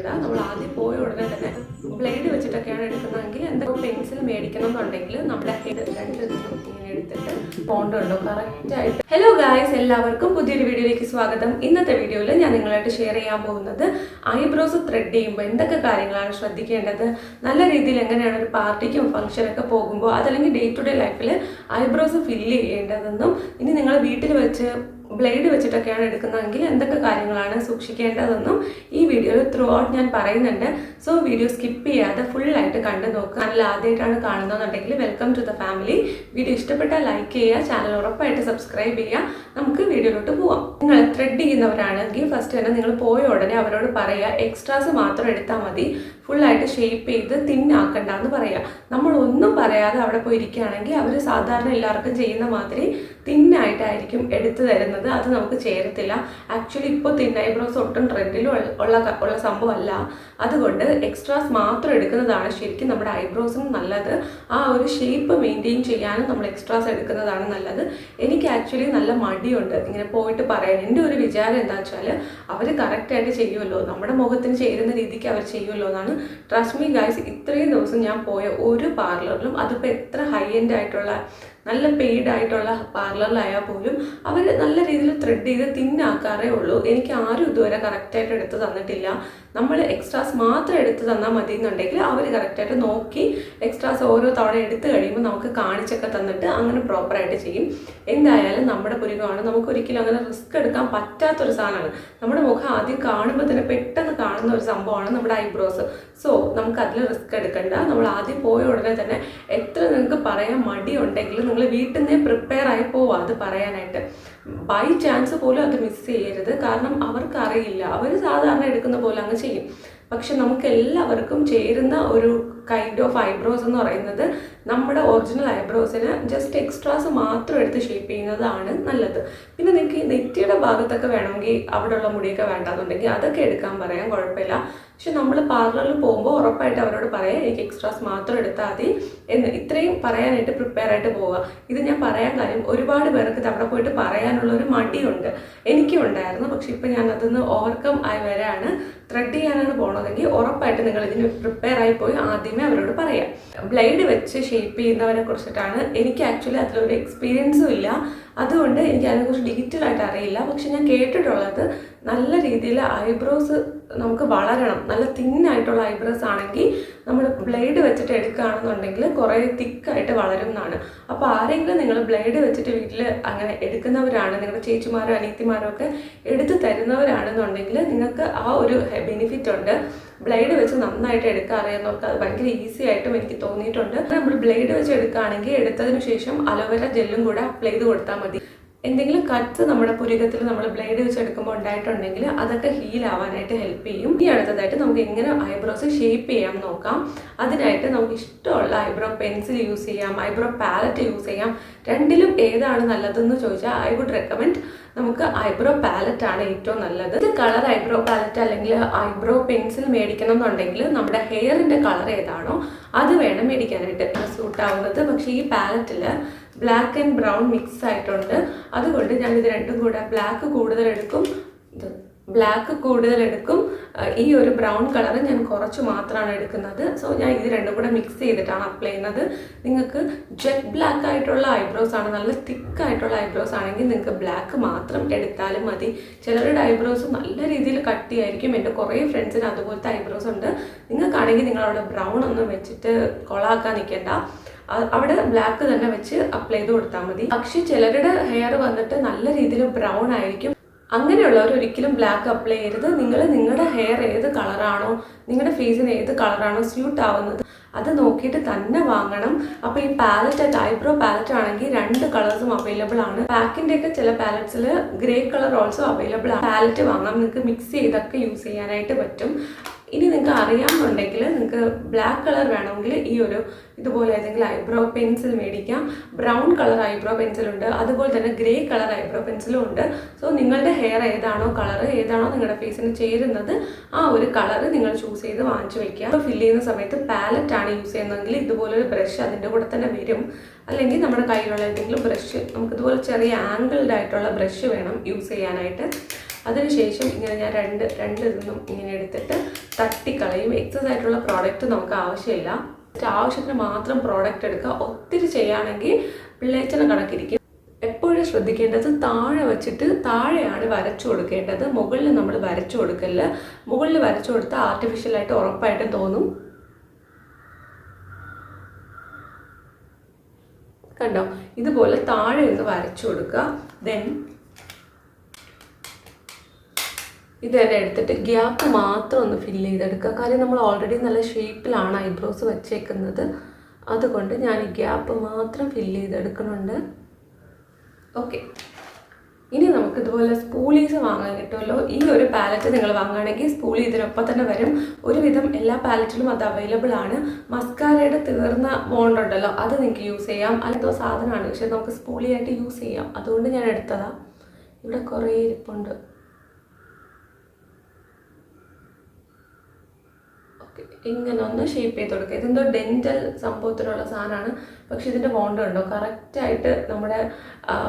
എടുക്കണ്ട. നമ്മൾ ആദ്യം പോയ ഉടനെ തന്നെ ബ്ലേഡ് വെച്ചിട്ടൊക്കെയാണ് എടുക്കുന്നതെങ്കിൽ എന്തെങ്കിലും പെൻസിൽ മേടിക്കണം എന്നുണ്ടെങ്കിൽ നമ്മുടെ ഇത് ഇങ്ങനെ എടുത്തിട്ട് പോണ്ടുണ്ടോ കറക്റ്റായിട്ട്. ഹലോ ഗായ്സ്, എല്ലാവർക്കും പുതിയൊരു വീഡിയോയിലേക്ക് സ്വാഗതം. ഇന്നത്തെ വീഡിയോയിൽ ഞാൻ നിങ്ങളായിട്ട് ഷെയർ ചെയ്യാൻ പോകുന്നത് ഐബ്രോസ് ത്രെഡ് ചെയ്യുമ്പോൾ എന്തൊക്കെ കാര്യങ്ങളാണ് ശ്രദ്ധിക്കേണ്ടത്, നല്ല രീതിയിൽ എങ്ങനെയാണ് ഒരു പാർട്ടിക്കും ഫംഗ്ഷനൊക്കെ പോകുമ്പോൾ അതല്ലെങ്കിൽ ഡേ ടു ഡേ ലൈഫിൽ ഐബ്രോസ് ഫില്ല് ചെയ്യേണ്ടതെന്നും ഇനി നിങ്ങൾ വീട്ടിൽ വെച്ച് ബ്ലേഡ് വെച്ചിട്ടൊക്കെയാണ് എടുക്കുന്നതെങ്കിൽ എന്തൊക്കെ കാര്യങ്ങളാണ് സൂക്ഷിക്കേണ്ടതെന്നും ഈ വീഡിയോയിൽ ത്രൂ ഔട്ട് ഞാൻ പറയുന്നുണ്ട്. സോ വീഡിയോ സ്കിപ്പ് ചെയ്യാതെ ഫുള്ളായിട്ട് കണ്ടു നോക്കുക. ചാനൽ ആദ്യമായിട്ടാണ് കാണുന്നതെന്നുണ്ടെങ്കിൽ welcome to the family. Video ഇഷ്ടപ്പെട്ടാൽ ലൈക്ക് ചെയ്യുക, ചാനൽ ഉറപ്പായിട്ട് സബ്സ്ക്രൈബ് ചെയ്യുക. നമുക്ക് വീഡിയോയിലോട്ട് പോവാം. നിങ്ങൾ ത്രെഡ് ചെയ്യുന്നവരാണെങ്കിൽ ഫസ്റ്റ് തന്നെ നിങ്ങൾ പോയ ഉടനെ അവരോട് പറയുക എക്സ്ട്രാസ് മാത്രം എടുത്താൽ മതി, ഫുള്ളായിട്ട് ഷേപ്പ് ചെയ്ത് തിന്നാക്കണ്ട എന്ന് പറയുക. നമ്മളൊന്നും പറയാതെ അവിടെ പോയി ഇരിക്കുകയാണെങ്കിൽ അവർ സാധാരണ എല്ലാവർക്കും ചെയ്യുന്ന മാതിരി തിന്നായിട്ടായിരിക്കും എടുത്തു തരുന്നത്. അത് നമുക്ക് ചേരത്തില്ല. ആക്ച്വലി ഇപ്പോൾ തിൻ ഐബ്രോസ് ഒട്ടും ട്രെൻഡിലും ഉള്ള സംഭവമല്ല. അതുകൊണ്ട് എക്സ്ട്രാസ് മാത്രം എടുക്കുന്നതാണ് ശരിക്കും നമ്മുടെ ഐബ്രോസിന് നല്ലത്. ആ ഒരു ഷേപ്പ് മെയിൻറ്റെയിൻ ചെയ്യാനും നമ്മൾ എക്സ്ട്രാസ് എടുക്കുന്നതാണ് നല്ലത്. എനിക്ക് ആക്ച്വലി നല്ല മടിയുണ്ട് ഇങ്ങനെ പോയിട്ട് പറയാൻ. എൻ്റെ ഒരു വിചാരം എന്താ വെച്ചാൽ അവർ കറക്റ്റായിട്ട് ചെയ്യുമല്ലോ, നമ്മുടെ മുഖത്തിന് ചേരുന്ന രീതിക്ക് അവർ ചെയ്യുമല്ലോ എന്നാണ്. ട്രസ്റ്റ് മീ ഗൈസ്, ഇത്രയും ദിവസം ഞാൻ പോയ ഒരു പാർലറിലും അതിപ്പോൾ എത്ര ഹൈ എൻഡ് ആയിട്ടുള്ള നല്ല പെയ്ഡ് ആയിട്ടുള്ള പാർലറിലായാൽ പോലും അവർ നല്ല രീതിയിൽ ത്രെഡ് ചെയ്ത് തിന്നാക്കാറേ ഉള്ളൂ. എനിക്ക് ആരും ഇതുവരെ കറക്റ്റായിട്ട് എടുത്ത് തന്നിട്ടില്ല. നമ്മൾ എക്സ്ട്രാസ് മാത്രം എടുത്ത് തന്നാൽ മതി എന്നുണ്ടെങ്കിൽ അവർ കറക്റ്റായിട്ട് നോക്കി എക്സ്ട്രാസ് ഓരോ തവണ എടുത്ത് കഴിയുമ്പോൾ നമുക്ക് കാണിച്ചൊക്കെ തന്നിട്ട് അങ്ങനെ പ്രോപ്പറായിട്ട് ചെയ്യും. എന്തായാലും നമ്മുടെ പുരുകമാണ്, നമുക്കൊരിക്കലും അങ്ങനെ റിസ്ക് എടുക്കാൻ പറ്റാത്തൊരു സാധനമാണ്. നമ്മുടെ മുഖം ആദ്യം കാണുമ്പോൾ തന്നെ പെട്ടെന്ന് കാണുന്ന ഒരു സംഭവമാണ് നമ്മുടെ ഐബ്രോസ്. സോ നമുക്ക് അതിൽ റിസ്ക് എടുക്കണ്ട. നമ്മൾ ആദ്യം പോയ ഉടനെ തന്നെ എത്ര നിങ്ങൾക്ക് പറയാൻ മടിയുണ്ടെങ്കിലും നിങ്ങൾ വീട്ടിൽ നിന്ന് പ്രിപ്പയർ ആയി പോവുക അത് പറയാനായിട്ട്. ബൈ ചാൻസ് പോലും അത് മിസ് ചെയ്യരുത്. കാരണം അവർക്കറിയില്ല, അവർ സാധാരണ എടുക്കുന്ന പോലെ അങ്ങ് ചെയ്യും. പക്ഷെ നമുക്ക് എല്ലാവർക്കും ചേരുന്ന ഒരു കൈൻഡ് ഓഫ് ഐബ്രോസ് എന്ന് പറയുന്നത് നമ്മുടെ ഒറിജിനൽ ഐബ്രോസിന് ജസ്റ്റ് എക്സ്ട്രാസ് മാത്രം എടുത്ത് ഷേപ്പ് ചെയ്യുന്നതാണ് നല്ലത്. പിന്നെ നിങ്ങൾക്ക് നെറ്റിയുടെ ഭാഗത്തൊക്കെ വേണമെങ്കിൽ അവിടെയുള്ള മുടിയൊക്കെ വേണ്ടാന്നുണ്ടെങ്കിൽ അതൊക്കെ എടുക്കാൻ പറയാം, കുഴപ്പമില്ല. പക്ഷെ നമ്മൾ പാർലറിൽ പോകുമ്പോൾ ഉറപ്പായിട്ട് അവരോട് പറയാം എനിക്ക് എക്സ്ട്രാസ് മാത്രം എടുത്താൽ മതി എന്ന്. ഇത്രയും പറയാനായിട്ട് പ്രിപ്പയർ ആയിട്ട് പോവുക. ഇത് ഞാൻ പറയാൻ കാര്യം ഒരുപാട് പേർക്ക് അവിടെ പോയിട്ട് പറയാനുള്ള ഒരു മടിയുണ്ട്. എനിക്കും ഉണ്ടായിരുന്നു. പക്ഷെ ഇപ്പം ഞാൻ അതൊന്ന് ഓവർകം ആയി വരാണ്. ത്രെഡ് ചെയ്യാനാണ് പോകണമെങ്കിൽ ഉറപ്പായിട്ട് നിങ്ങൾ ഇതിന് പ്രിപ്പയർ ആയി പോയി ആദ്യമേ അവരോട് പറയാം. ബ്ലേഡ് വെച്ച് ഷേപ്പ് ചെയ്യുന്നവരെ കുറിച്ചിട്ടാണ്. എനിക്ക് ആക്ച്വലി അതിലൊരു എക്സ്പീരിയൻസും ഇല്ല, അതുകൊണ്ട് എനിക്ക് അതിനെക്കുറിച്ച് ഡീറ്റെയിൽ ആയിട്ട് അറിയില്ല. പക്ഷെ ഞാൻ കേട്ടിട്ടുള്ളത് നല്ല രീതിയിൽ ഐബ്രോസ് നമുക്ക് വളരണം. നല്ല തിന്നായിട്ടുള്ള ഐബ്രോസ് ആണെങ്കിൽ നമ്മൾ ബ്ലേഡ് വെച്ചിട്ട് എടുക്കുകയാണെന്നുണ്ടെങ്കിൽ കുറേ തിക്കായിട്ട് വളരും എന്നാണ്. അപ്പോൾ ആരെങ്കിലും നിങ്ങൾ ബ്ലേഡ് വെച്ചിട്ട് വീട്ടിൽ അങ്ങനെ എടുക്കുന്നവരാണ്, നിങ്ങളുടെ ചേച്ചിമാരോ അനിയത്തിമാരോ ഒക്കെ എടുത്ത് തരുന്നവരാണെന്നുണ്ടെങ്കിൽ നിങ്ങൾക്ക് ആ ഒരു ബെനിഫിറ്റ് ഉണ്ട്. ബ്ലേഡ് വെച്ച് നന്നായിട്ട് എടുക്കാൻ അറിയാവുന്നവർക്ക് അത് ഭയങ്കര ഈസി ആയിട്ടും എനിക്ക് തോന്നിയിട്ടുണ്ട്. നമ്മൾ ബ്ലേഡ് വെച്ച് എടുക്കുകയാണെങ്കിൽ എടുത്തതിന് ശേഷം അലോവേര ജെല്ലും കൂടെ അപ്ലൈ ചെയ്ത് കൊടുത്താൽ മതി. എന്തെങ്കിലും കട്ട്സ് നമ്മുടെ പുരികത്തിൽ നമ്മൾ ബ്ലേഡ് വെച്ച് എടുക്കുമ്പോൾ ഉണ്ടായിട്ടുണ്ടെങ്കിൽ അതൊക്കെ ഹീൽ ആവാനായിട്ട് ഹെൽപ്പ് ചെയ്യും. ഈ അടുത്തതായിട്ട് നമുക്ക് എങ്ങനെ ഐബ്രോസ് ഷേപ്പ് ചെയ്യാം നോക്കാം. അതിനായിട്ട് നമുക്ക് ഇഷ്ടമുള്ള ഐബ്രോ പെൻസിൽ യൂസ് ചെയ്യാം, ഐബ്രോ പാലറ്റ് യൂസ് ചെയ്യാം. രണ്ടിലും ഏതാണ് നല്ലതെന്ന് ചോദിച്ചാൽ ഐ വുഡ് റെക്കമെൻഡ് നമുക്ക് ഐബ്രോ പാലറ്റ് ആണ് ഏറ്റവും നല്ലത്. ഇത് കളർ ഐബ്രോ പാലറ്റ് അല്ലെങ്കിൽ ഐബ്രോ പെൻസിൽ മേടിക്കണം എന്നുണ്ടെങ്കിൽ നമ്മുടെ ഹെയറിൻ്റെ കളർ ഏതാണോ അത് വേണം മേടിക്കാനായിട്ട് സൂട്ട് ആവുന്നത്. പക്ഷേ ഈ പാലറ്റിൽ ബ്ലാക്ക് ആൻഡ് ബ്രൗൺ മിക്സ് ആയിട്ടുണ്ട്. അതുകൊണ്ട് ഞാൻ ഇത് രണ്ടും കൂടെ ബ്ലാക്ക് കൂടുതലെടുക്കും, ഈ ഒരു ബ്രൗൺ കളർ ഞാൻ കുറച്ച് മാത്രമാണ് എടുക്കുന്നത്. സോ ഞാൻ ഇത് രണ്ടും കൂടെ മിക്സ് ചെയ്തിട്ടാണ് അപ്ലൈ ചെയ്യുന്നത്. നിങ്ങൾക്ക് ജെറ്റ് ബ്ലാക്ക് ആയിട്ടുള്ള ഐബ്രോസ് ആണ്, നല്ല തിക്കായിട്ടുള്ള ഐബ്രോസ് ആണെങ്കിൽ നിങ്ങൾക്ക് ബ്ലാക്ക് മാത്രം എടുത്താലും മതി. ചിലരുടെ ഐബ്രോസ് നല്ല രീതിയിൽ കട്ടിയായിരിക്കും. എൻ്റെ കുറേ ഫ്രണ്ട്സിന് അതുപോലത്തെ ഐബ്രോസ് ഉണ്ട്. നിങ്ങൾക്കാണെങ്കിൽ നിങ്ങളവിടെ ബ്രൗൺ ഒന്നും വെച്ചിട്ട് കൊളാക്കാൻ നിൽക്കേണ്ട, അവിടെ ബ്ലാക്ക് തന്നെ വെച്ച് അപ്ലൈ ചെയ്ത് കൊടുത്താൽ മതി. പക്ഷെ ചിലരുടെ ഹെയർ വന്നിട്ട് നല്ല രീതിയിൽ ബ്രൗൺ ആയിരിക്കും. അങ്ങനെയുള്ളവർ ഒരിക്കലും ബ്ലാക്ക് അപ്ലൈ ചെയ്യരുത്. നിങ്ങളുടെ ഹെയർ ഏത് കളറാണോ, നിങ്ങളുടെ ഫേസിന് ഏത് കളറാണോ സ്യൂട്ട് ആവുന്നത് അത് നോക്കിയിട്ട് തന്നെ വാങ്ങണം. അപ്പോൾ ഈ പാലറ്റ് ഐബ്രോ പാലറ്റ് ആണെങ്കിൽ 2 കളേഴ്സും അവൈലബിൾ ആണ്. പാക്കിൻ്റെ ഒക്കെ ചില പാലറ്റ്സിൽ ഗ്രേ കളർ ഓൾസോ അവൈലബിൾ ആണ്. പാലറ്റ് വാങ്ങാം, നിങ്ങൾക്ക് മിക്സ് ചെയ്തൊക്കെ യൂസ് ചെയ്യാനായിട്ട് പറ്റും. ഇനി നിങ്ങൾക്ക് അറിയാമെന്നുണ്ടെങ്കിൽ നിങ്ങൾക്ക് ബ്ലാക്ക് കളർ വേണമെങ്കിൽ ഈ ഒരു ഇതുപോലെ ഏതെങ്കിലും ഐബ്രോ പെൻസിൽ മേടിക്കാം. ബ്രൗൺ കളർ ഐബ്രോ പെൻസിലുണ്ട്, അതുപോലെ തന്നെ ഗ്രേ കളർ ഐബ്രോ പെൻസിലും ഉണ്ട്. സോ നിങ്ങളുടെ ഹെയർ ഏതാണോ കളർ ഏതാണോ നിങ്ങളുടെ ഫേസിന് ചേരുന്നത് ആ ഒരു കളർ നിങ്ങൾ ചൂസ് ചെയ്ത് വാങ്ങിച്ചു വയ്ക്കുക. ഫില്ല് ചെയ്യുന്ന സമയത്ത് പാലറ്റ് ആണ് യൂസ് ചെയ്യുന്നതെങ്കിൽ ഇതുപോലൊരു ബ്രഷ് അതിൻ്റെ കൂടെ തന്നെ വരും. അല്ലെങ്കിൽ നമ്മുടെ കയ്യിലുള്ള ഏതെങ്കിലും ബ്രഷ്, നമുക്കിതുപോലെ ചെറിയ ആംഗിൾഡ് ആയിട്ടുള്ള ബ്രഷ് വേണം യൂസ് ചെയ്യാനായിട്ട്. അതിനുശേഷം ഇങ്ങനെ ഞാൻ രണ്ട് ഇതൊന്നും ഇങ്ങനെ എടുത്തിട്ട് തട്ടിക്കളയും. എക്സസ് ആയിട്ടുള്ള പ്രോഡക്റ്റ് നമുക്ക് ആവശ്യമില്ല. ആവശ്യത്തിന് മാത്രം പ്രോഡക്റ്റ് എടുക്കുക. ഒത്തിരി ചെയ്യുകയാണെങ്കിൽ പിള്ളേച്ചനെ കണക്കിരിക്കും. എപ്പോഴും ശ്രദ്ധിക്കേണ്ടത് താഴെ വെച്ചിട്ട് താഴെയാണ് വരച്ചു കൊടുക്കേണ്ടത്. മുകളിൽ നമ്മൾ വരച്ചു കൊടുക്കല്ല. മുകളിൽ വരച്ചു കൊടുത്താൽ ആർട്ടിഫിഷ്യലായിട്ട് ഉറപ്പായിട്ടും തോന്നും. കണ്ടോ, ഇതുപോലെ താഴെ ഒന്ന് വരച്ചു കൊടുക്കുക. ദെൻ ഇത് തന്നെ എടുത്തിട്ട് ഗ്യാപ്പ് മാത്രം ഒന്ന് ഫില്ല് ചെയ്തെടുക്കുക. കാര്യം നമ്മൾ ഓൾറെഡി നല്ല ഷേപ്പിലാണ് ഐബ്രോസ് വെച്ചേക്കുന്നത്. അതുകൊണ്ട് ഞാൻ ഈ ഗ്യാപ്പ് മാത്രം ഫില്ല് ചെയ്തെടുക്കുന്നുണ്ട്. ഓക്കെ, ഇനി നമുക്ക് ഇതുപോലെ സ്പൂളീസ് വാങ്ങാൻ കിട്ടുമല്ലോ. ഈ ഒരു പാലറ്റ് നിങ്ങൾ വാങ്ങുകയാണെങ്കിൽ സ്പൂളി ഇതിനൊപ്പം തന്നെ വരും. ഒരുവിധം എല്ലാ പാലറ്റിലും അത് അവൈലബിൾ ആണ്. മസ്കാരയുടെ തീർന്ന ബോണ്ട് ഉണ്ടല്ലോ, അത് നിങ്ങൾക്ക് യൂസ് ചെയ്യാം. അല്ലെന്തോ സാധനമാണ്, പക്ഷെ നമുക്ക് സ്പൂളിയായിട്ട് യൂസ് ചെയ്യാം. അതുകൊണ്ട് ഞാൻ എടുത്തതാണ്. ഇവിടെ കുറേ ഇരിപ്പുണ്ട്. ഇങ്ങനെ ഒന്ന് ഷേപ്പ് ചെയ്ത് കൊടുക്കുക. ഇതെന്തോ ഡെൻറ്റൽ സംഭവത്തിനുള്ള സാധനമാണ്, പക്ഷെ ഇതിൻ്റെ ബോണ്ട് ഉണ്ടോ കറക്റ്റായിട്ട് നമ്മുടെ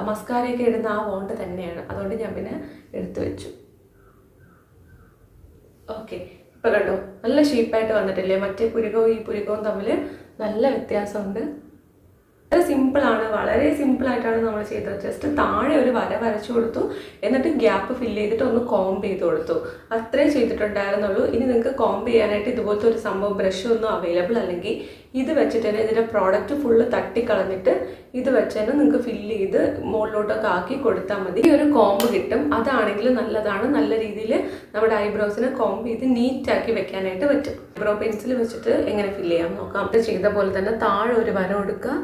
മസ്കാരയൊക്കെ ഇടുന്ന ആ ബോണ്ട് തന്നെയാണ്. അതുകൊണ്ട് ഞാൻ പിന്നെ എടുത്തു വെച്ചു. ഓക്കെ, ഇപ്പം കണ്ടോ നല്ല ഷേപ്പായിട്ട് വന്നിട്ടില്ലേ? മറ്റേ പുരുകവും ഈ പുരുകവും തമ്മിൽ നല്ല വ്യത്യാസമുണ്ട്. വളരെ സിമ്പിളാണ്, വളരെ സിമ്പിളായിട്ടാണ് നമ്മൾ ചെയ്തത്. ജസ്റ്റ് താഴെ ഒരു വരച്ചു കൊടുത്തു, എന്നിട്ട് ഗ്യാപ്പ് ഫില്ല് ചെയ്തിട്ട് ഒന്ന് കോംബ് ചെയ്ത് കൊടുത്തു. അത്രേ ചെയ്തിട്ടുണ്ടായിരുന്നുള്ളൂ. ഇനി നിങ്ങൾക്ക് കോംബ് ചെയ്യാനായിട്ട് ഇതുപോലത്തെ ഒരു സംഭവം ബ്രഷ് ഒന്നും അവൈലബിൾ അല്ലെങ്കിൽ ഇത് വെച്ചിട്ട് തന്നെ ഇതിൻ്റെ പ്രോഡക്റ്റ് ഫുള്ള് തട്ടിക്കളഞ്ഞിട്ട് ഇത് വെച്ച് തന്നെ നിങ്ങൾക്ക് ഫില്ല് ചെയ്ത് മുകളിലോട്ടൊക്കെ ആക്കി കൊടുത്താൽ മതി. ഈ ഒരു കോംബ് കിട്ടും. അതാണെങ്കിൽ നല്ലതാണ്. നല്ല രീതിയിൽ നമ്മുടെ ഐബ്രോസിനെ കോംബ് ചെയ്ത് നീറ്റാക്കി വെക്കാനായിട്ട് പറ്റും. ഐബ്രോ പെൻസിൽ വെച്ചിട്ട് എങ്ങനെ ഫില്ല് ചെയ്യാൻ നോക്കാം. ഇത് ചെയ്ത പോലെ തന്നെ താഴെ ഒരു വര കൊടുക്കുക.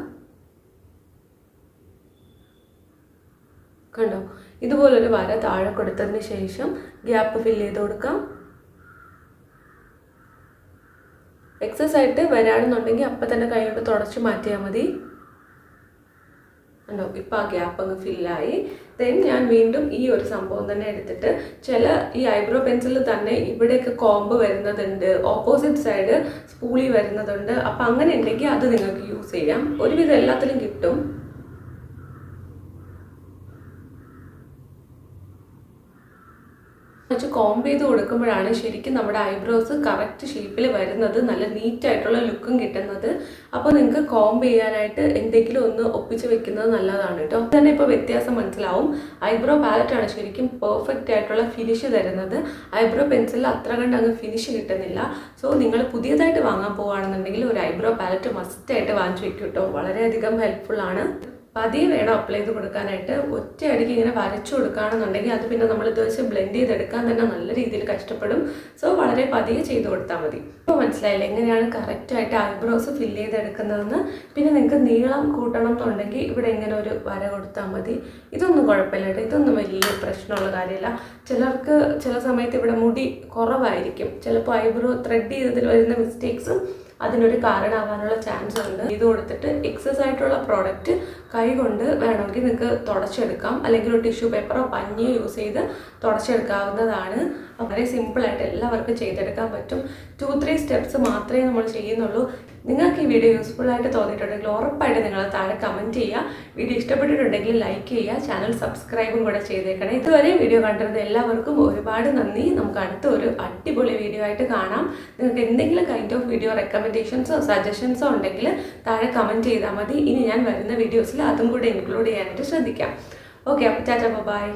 കണ്ടോ, ഇതുപോലൊരു വര താഴെ കൊടുത്തതിന് ശേഷം ഗ്യാപ്പ് ഫില്ല് ചെയ്ത് കൊടുക്കാം. എക്സസ് ആയിട്ട് വരാണെന്നുണ്ടെങ്കിൽ അപ്പം തന്നെ കൈ കൊണ്ട് തുടച്ച് മാറ്റിയാൽ മതി. കണ്ടോ, ഇപ്പം ആ ഗ്യാപ്പ് അങ്ങ് ഫില്ലായി. ദെൻ ഞാൻ വീണ്ടും ഈ ഒരു സംഭവം തന്നെ എടുത്തിട്ട് ഈ ഐബ്രോ പെൻസിൽ തന്നെ ഇവിടെയൊക്കെ കോംബ് വരുന്നതുണ്ട്, ഓപ്പോസിറ്റ് സൈഡ് സ്പൂളി വരുന്നതുണ്ട്. അപ്പം അങ്ങനെ ഉണ്ടെങ്കിൽ അത് നിങ്ങൾക്ക് യൂസ് ചെയ്യാം. ഒരുവിധം എല്ലാത്തിലും കിട്ടും. വെച്ച് കോംബ് ചെയ്ത് കൊടുക്കുമ്പോഴാണ് ശരിക്കും നമ്മുടെ ഐബ്രോസ് കറക്റ്റ് ഷേപ്പിൽ വരുന്നത്, നല്ല നീറ്റായിട്ടുള്ള ലുക്കും കിട്ടുന്നത്. അപ്പോൾ നിങ്ങൾക്ക് കോംബ് ചെയ്യാനായിട്ട് എന്തെങ്കിലും ഒന്ന് ഒപ്പിച്ച് വെക്കുന്നത് നല്ലതാണ് കേട്ടോ. തന്നെ ഇപ്പോൾ വ്യത്യാസം മനസ്സിലാവും. ഐബ്രോ പാലറ്റാണ് ശരിക്കും പെർഫെക്റ്റ് ആയിട്ടുള്ള ഫിനിഷ് തരുന്നത്. ഐബ്രോ പെൻസിലിൽ അത്ര കണ്ട് അങ്ങ് ഫിനിഷ് കിട്ടുന്നില്ല. സോ നിങ്ങൾ പുതിയതായിട്ട് വാങ്ങാൻ പോവുകയാണെന്നുണ്ടെങ്കിൽ ഒരു ഐബ്രോ പാലറ്റ് മസ്റ്റായിട്ട് വാങ്ങിച്ചു വെക്കും കേട്ടോ. വളരെയധികം ഹെൽപ്ഫുള്ളാണ്. പതിയെ വേണം അപ്ലൈ ചെയ്ത് കൊടുക്കാനായിട്ട്. ഒറ്റയടിക്ക് ഇങ്ങനെ വരച്ചു കൊടുക്കുകയാണെന്നുണ്ടെങ്കിൽ അത് പിന്നെ നമ്മൾ ഇത് വെച്ച് ബ്ലെൻഡ് ചെയ്തെടുക്കാൻ തന്നെ നല്ല രീതിയിൽ കഷ്ടപ്പെടും. സോ വളരെ പതിയെ ചെയ്ത് കൊടുത്താൽ മതി. ഇപ്പോൾ മനസ്സിലായില്ലേ എങ്ങനെയാണ് കറക്റ്റായിട്ട് ഐബ്രോസ് ഫില്ല് ചെയ്തെടുക്കുന്നതെന്ന്. പിന്നെ നിങ്ങൾക്ക് നീളം കൂട്ടണം എന്നുണ്ടെങ്കിൽ ഇവിടെ ഇങ്ങനെ ഒരു വര കൊടുത്താൽ മതി. ഇതൊന്നും കുഴപ്പമില്ല കേട്ടോ, ഇതൊന്നും വലിയ പ്രശ്നമുള്ള കാര്യമില്ല. ചിലർക്ക് ചില സമയത്ത് ഇവിടെ മുടി കുറവായിരിക്കും. ചിലപ്പോൾ ഐബ്രോ ത്രെഡ് ചെയ്തതിൽ വരുന്ന മിസ്റ്റേക്സും അതിനൊരു കാരണമാകാനുള്ള ചാൻസ് ഉണ്ട്. ഇത് കൊടുത്തിട്ട് എക്സസ് ആയിട്ടുള്ള പ്രോഡക്റ്റ് കൈ കൊണ്ട് വേണമെങ്കിൽ നിങ്ങൾക്ക് തുടച്ചെടുക്കാം. അല്ലെങ്കിൽ ഒരു ടിഷ്യൂ പേപ്പറോ പഞ്ഞിയോ യൂസ് ചെയ്ത് തുടച്ചെടുക്കാവുന്നതാണ്. വളരെ സിമ്പിളായിട്ട് എല്ലാവർക്കും ചെയ്തെടുക്കാൻ പറ്റും. 2-3 സ്റ്റെപ്സ് മാത്രമേ നമ്മൾ ചെയ്യുന്നുള്ളൂ. നിങ്ങൾക്ക് ഈ വീഡിയോ യൂസ്ഫുൾ ആയിട്ട് തോന്നിയിട്ടുണ്ടെങ്കിൽ ഉറപ്പായിട്ട് നിങ്ങൾ താഴെ കമൻറ്റ് ചെയ്യുക. വീഡിയോ ഇഷ്ടപ്പെട്ടിട്ടുണ്ടെങ്കിൽ ലൈക്ക് ചെയ്യുക. ചാനൽ സബ്സ്ക്രൈബും കൂടെ ചെയ്തേക്കണേ. ഇതുവരെ വീഡിയോ കണ്ടിരുന്ന എല്ലാവർക്കും ഒരുപാട് നന്ദി. നമുക്ക് അടുത്ത ഒരു അടിപൊളി വീഡിയോ ആയിട്ട് കാണാം. നിങ്ങൾക്ക് എന്തെങ്കിലും കൈൻഡ് ഓഫ് വീഡിയോ റെക്കമെൻഡേഷൻസോ സജഷൻസോ ഉണ്ടെങ്കിൽ താഴെ കമൻറ്റ് ചെയ്താൽ മതി. ഇനി ഞാൻ വരുന്ന വീഡിയോസിൽ അതും കൂടെ ഇൻക്ലൂഡ് ചെയ്യാനായിട്ട് ശ്രദ്ധിക്കാം. ഓക്കെ, അപ്പോൾ ടാറ്റാ, ബൈ.